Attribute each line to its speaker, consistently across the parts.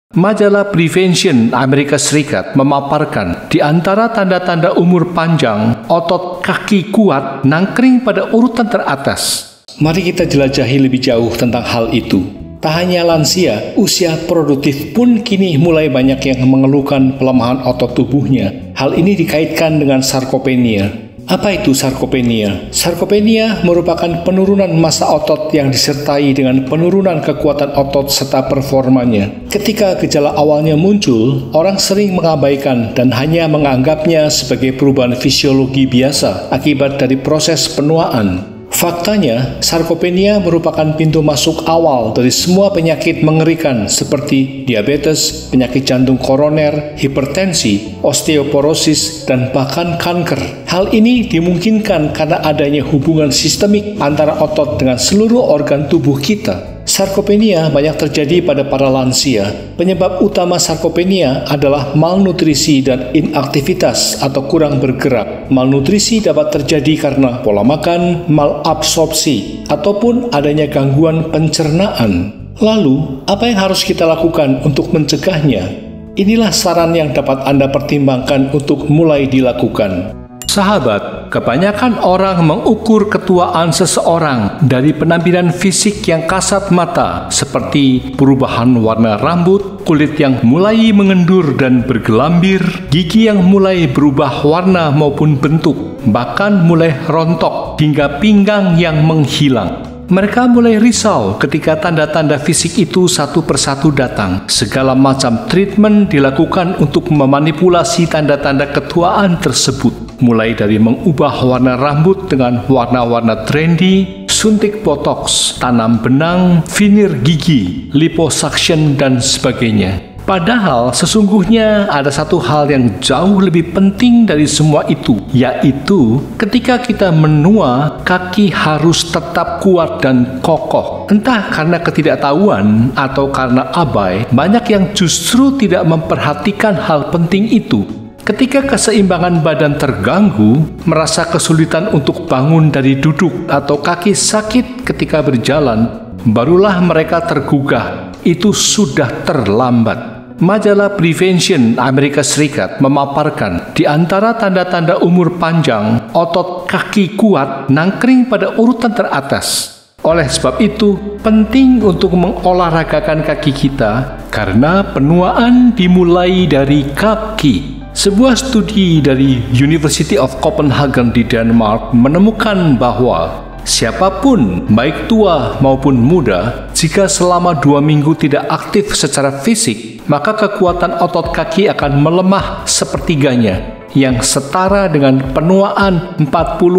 Speaker 1: Majalah Prevention Amerika Serikat memaparkan di antara tanda-tanda umur panjang, otot kaki kuat nangkring pada urutan teratas. Mari kita jelajahi lebih jauh tentang hal itu. Tak hanya lansia, usia produktif pun kini mulai banyak yang mengeluhkan pelemahan otot tubuhnya. Hal ini dikaitkan dengan sarkopenia. Apa itu sarkopenia? Sarkopenia merupakan penurunan massa otot yang disertai dengan penurunan kekuatan otot serta performanya. Ketika gejala awalnya muncul, orang sering mengabaikan dan hanya menganggapnya sebagai perubahan fisiologi biasa akibat dari proses penuaan. Faktanya, sarkopenia merupakan pintu masuk awal dari semua penyakit mengerikan seperti diabetes, penyakit jantung koroner, hipertensi, osteoporosis, dan bahkan kanker. Hal ini dimungkinkan karena adanya hubungan sistemik antara otot dengan seluruh organ tubuh kita. Sarkopenia banyak terjadi pada para lansia. Penyebab utama sarkopenia adalah malnutrisi dan inaktivitas atau kurang bergerak. Malnutrisi dapat terjadi karena pola makan, malabsorpsi, ataupun adanya gangguan pencernaan. Lalu, apa yang harus kita lakukan untuk mencegahnya? Inilah saran yang dapat Anda pertimbangkan untuk mulai dilakukan. Sahabat, kebanyakan orang mengukur ketuaan seseorang dari penampilan fisik yang kasat mata, seperti perubahan warna rambut, kulit yang mulai mengendur dan bergelambir, gigi yang mulai berubah warna maupun bentuk, bahkan mulai rontok hingga pinggang yang menghilang. Mereka mulai risau ketika tanda-tanda fisik itu satu persatu datang. Segala macam treatment dilakukan untuk memanipulasi tanda-tanda ketuaan tersebut. Mulai dari mengubah warna rambut dengan warna-warna trendy, suntik botox, tanam benang, veneer gigi, liposuction, dan sebagainya. Padahal sesungguhnya ada satu hal yang jauh lebih penting dari semua itu, yaitu ketika kita menua, kaki harus tetap kuat dan kokoh. Entah karena ketidaktahuan atau karena abai, banyak yang justru tidak memperhatikan hal penting itu. Ketika keseimbangan badan terganggu, merasa kesulitan untuk bangun dari duduk atau kaki sakit ketika berjalan, barulah mereka tergugah. Itu sudah terlambat. Majalah Prevention Amerika Serikat memaparkan di antara tanda-tanda umur panjang, otot kaki kuat nangkring pada urutan teratas. Oleh sebab itu, penting untuk mengolahragakan kaki kita karena penuaan dimulai dari kaki. Sebuah studi dari University of Copenhagen di Denmark menemukan bahwa siapapun, baik tua maupun muda, jika selama 2 minggu tidak aktif secara fisik, maka kekuatan otot kaki akan melemah sepertiganya, yang setara dengan penuaan 40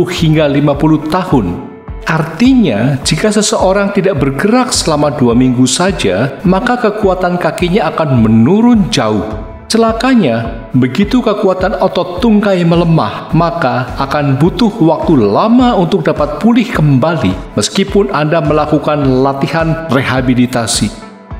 Speaker 1: hingga 50 tahun. Artinya, jika seseorang tidak bergerak selama 2 minggu saja, maka kekuatan kakinya akan menurun jauh. Celakanya, begitu kekuatan otot tungkai melemah, maka akan butuh waktu lama untuk dapat pulih kembali meskipun Anda melakukan latihan rehabilitasi.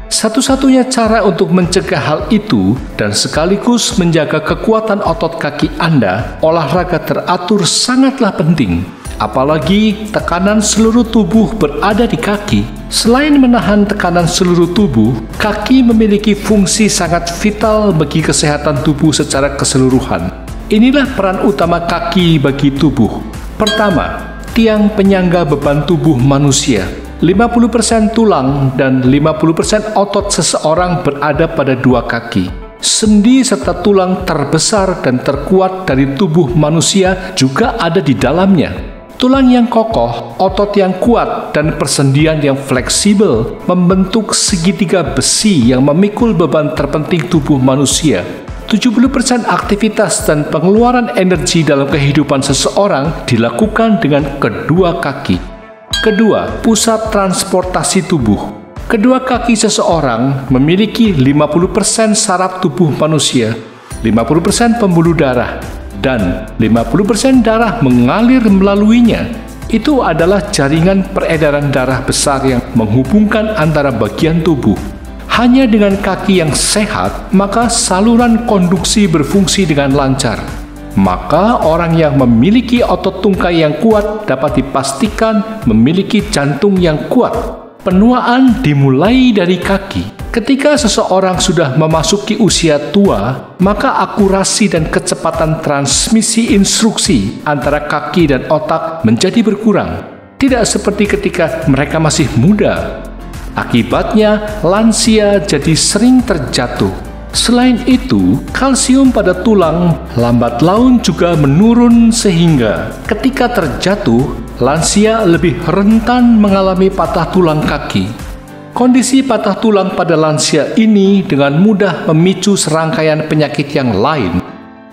Speaker 1: Satu-satunya cara untuk mencegah hal itu dan sekaligus menjaga kekuatan otot kaki Anda, olahraga teratur sangatlah penting. Apalagi tekanan seluruh tubuh berada di kaki. Selain menahan tekanan seluruh tubuh, kaki memiliki fungsi sangat vital bagi kesehatan tubuh secara keseluruhan. Inilah peran utama kaki bagi tubuh. Pertama, tiang penyangga beban tubuh manusia. 50% tulang dan 50% otot seseorang berada pada 2 kaki. Sendi serta tulang terbesar dan terkuat dari tubuh manusia juga ada di dalamnya. Tulang yang kokoh, otot yang kuat, dan persendian yang fleksibel membentuk segitiga besi yang memikul beban terpenting tubuh manusia. 70% aktivitas dan pengeluaran energi dalam kehidupan seseorang dilakukan dengan kedua kaki. Kedua, pusat transportasi tubuh. Kedua kaki seseorang memiliki 50% saraf tubuh manusia, 50% pembuluh darah, dan 50% darah mengalir melaluinya. Itu adalah jaringan peredaran darah besar yang menghubungkan antara bagian tubuh. Hanya dengan kaki yang sehat, maka saluran konduksi berfungsi dengan lancar. Maka orang yang memiliki otot tungkai yang kuat dapat dipastikan memiliki jantung yang kuat. Penuaan dimulai dari kaki. Ketika seseorang sudah memasuki usia tua, maka akurasi dan kecepatan transmisi instruksi antara kaki dan otak menjadi berkurang. Tidak seperti ketika mereka masih muda. Akibatnya, lansia jadi sering terjatuh. Selain itu, kalsium pada tulang lambat laun juga menurun sehingga ketika terjatuh, lansia lebih rentan mengalami patah tulang kaki. Kondisi patah tulang pada lansia ini dengan mudah memicu serangkaian penyakit yang lain.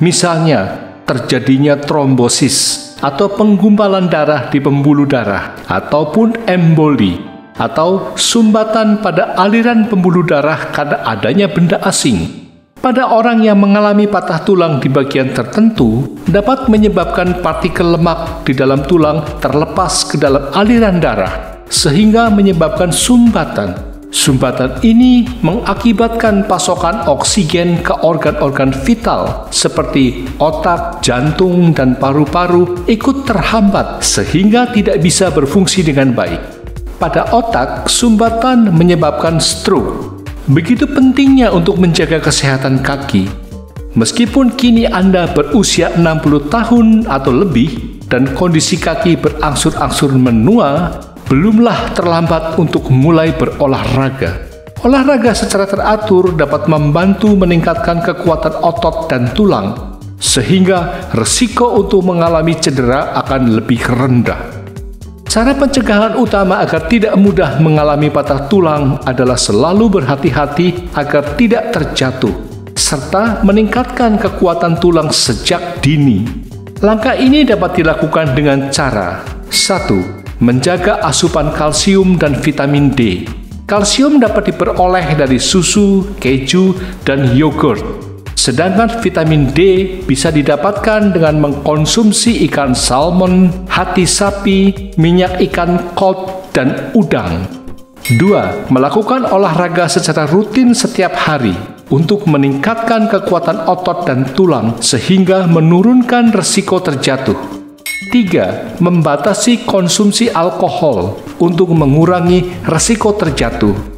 Speaker 1: Misalnya, terjadinya trombosis atau penggumpalan darah di pembuluh darah, ataupun emboli, atau sumbatan pada aliran pembuluh darah karena adanya benda asing. Pada orang yang mengalami patah tulang di bagian tertentu, dapat menyebabkan partikel lemak di dalam tulang terlepas ke dalam aliran darah, sehingga menyebabkan sumbatan. Sumbatan ini mengakibatkan pasokan oksigen ke organ-organ vital seperti otak, jantung, dan paru-paru ikut terhambat sehingga tidak bisa berfungsi dengan baik. Pada otak, sumbatan menyebabkan stroke. Begitu pentingnya untuk menjaga kesehatan kaki. Meskipun kini Anda berusia 60 tahun atau lebih dan kondisi kaki berangsur-angsur menua, belumlah terlambat untuk mulai berolahraga. Olahraga secara teratur dapat membantu meningkatkan kekuatan otot dan tulang, sehingga resiko untuk mengalami cedera akan lebih rendah. Cara pencegahan utama agar tidak mudah mengalami patah tulang adalah selalu berhati-hati agar tidak terjatuh, serta meningkatkan kekuatan tulang sejak dini. Langkah ini dapat dilakukan dengan cara 1. Menjaga asupan kalsium dan vitamin D. Kalsium dapat diperoleh dari susu, keju, dan yogurt. Sedangkan vitamin D bisa didapatkan dengan mengkonsumsi ikan salmon, hati sapi, minyak ikan cod, dan udang. 2. Melakukan olahraga secara rutin setiap hari untuk meningkatkan kekuatan otot dan tulang sehingga menurunkan risiko terjatuh. 3. Membatasi konsumsi alkohol untuk mengurangi risiko terjatuh.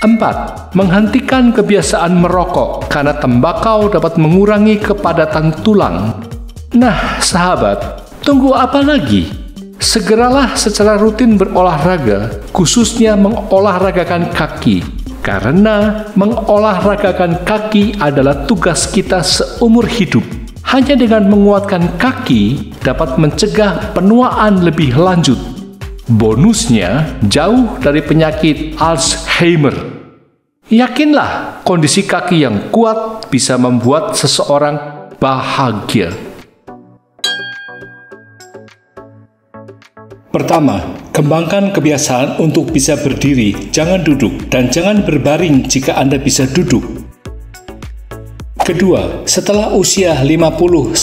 Speaker 1: 4. Menghentikan kebiasaan merokok karena tembakau dapat mengurangi kepadatan tulang. Nah, sahabat, tunggu apa lagi? Segeralah secara rutin berolahraga, khususnya mengolahragakan kaki. Karena mengolahragakan kaki adalah tugas kita seumur hidup. Hanya dengan menguatkan kaki dapat mencegah penuaan lebih lanjut. Bonusnya, jauh dari penyakit Alzheimer. Yakinlah, kondisi kaki yang kuat bisa membuat seseorang bahagia. Pertama, kembangkan kebiasaan untuk bisa berdiri, jangan duduk, dan jangan berbaring jika Anda bisa duduk. Kedua, setelah usia 50-60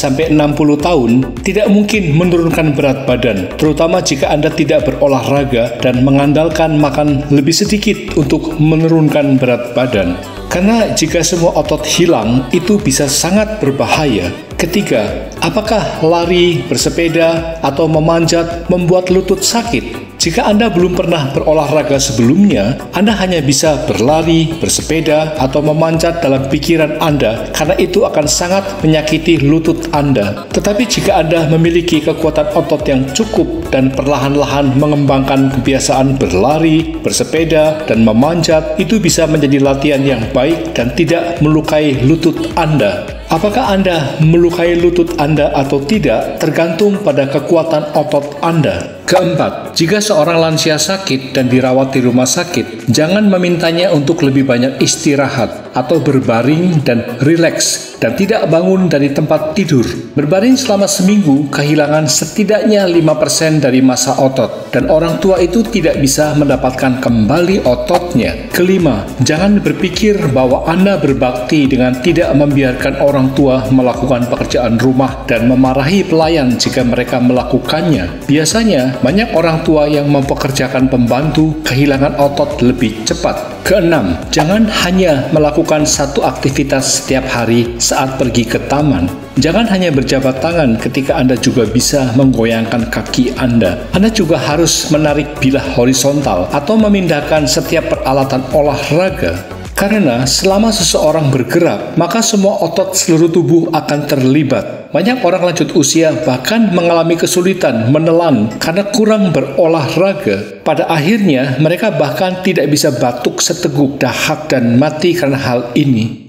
Speaker 1: tahun, tidak mungkin menurunkan berat badan, terutama jika Anda tidak berolahraga dan mengandalkan makan lebih sedikit untuk menurunkan berat badan. Karena jika semua otot hilang, itu bisa sangat berbahaya. Ketiga, apakah lari, bersepeda, atau memanjat membuat lutut sakit? Jika Anda belum pernah berolahraga sebelumnya, Anda hanya bisa berlari, bersepeda, atau memanjat dalam pikiran Anda karena itu akan sangat menyakiti lutut Anda. Tetapi jika Anda memiliki kekuatan otot yang cukup dan perlahan-lahan mengembangkan kebiasaan berlari, bersepeda, dan memanjat, itu bisa menjadi latihan yang baik dan tidak melukai lutut Anda. Apakah Anda melukai lutut Anda atau tidak tergantung pada kekuatan otot Anda. Keempat, jika seorang lansia sakit dan dirawat di rumah sakit, jangan memintanya untuk lebih banyak istirahat atau berbaring dan rileks dan tidak bangun dari tempat tidur. Berbaring selama seminggu kehilangan setidaknya 5% dari massa otot dan orang tua itu tidak bisa mendapatkan kembali ototnya. Kelima, jangan berpikir bahwa Anda berbakti dengan tidak membiarkan orang tua melakukan pekerjaan rumah dan memarahi pelayan jika mereka melakukannya. Biasanya, banyak orang tua yang mempekerjakan pembantu kehilangan otot lebih cepat. Keenam, jangan hanya melakukan satu aktivitas setiap hari saat pergi ke taman. Jangan hanya berjabat tangan ketika Anda juga bisa menggoyangkan kaki Anda. Anda juga harus menarik bilah horizontal atau memindahkan setiap peralatan olahraga. Karena selama seseorang bergerak, maka semua otot seluruh tubuh akan terlibat. Banyak orang lanjut usia bahkan mengalami kesulitan menelan karena kurang berolahraga. Pada akhirnya, mereka bahkan tidak bisa batuk seteguk, dahak, dan mati karena hal ini.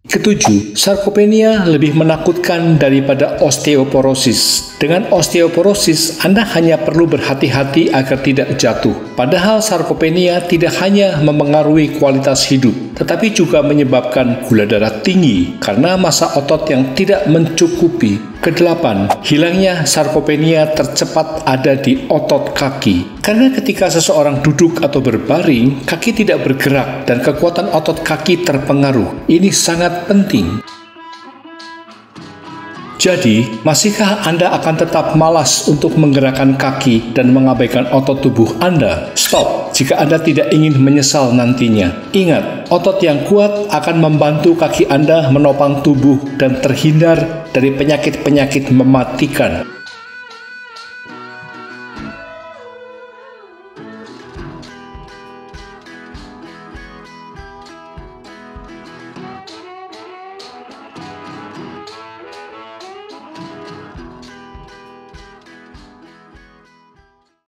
Speaker 1: Ketujuh, sarkopenia lebih menakutkan daripada osteoporosis. Dengan osteoporosis, Anda hanya perlu berhati-hati agar tidak jatuh. Padahal sarkopenia tidak hanya memengaruhi kualitas hidup, tetapi juga menyebabkan gula darah tinggi karena massa otot yang tidak mencukupi. Kedelapan, hilangnya sarkopenia tercepat ada di otot kaki. Karena ketika seseorang duduk atau berbaring, kaki tidak bergerak dan kekuatan otot kaki terpengaruh. Ini sangat penting. Jadi, masihkah Anda akan tetap malas untuk menggerakkan kaki dan mengabaikan otot tubuh Anda? Stop jika Anda tidak ingin menyesal nantinya. Ingat, otot yang kuat akan membantu kaki Anda menopang tubuh dan terhindar dari penyakit-penyakit mematikan.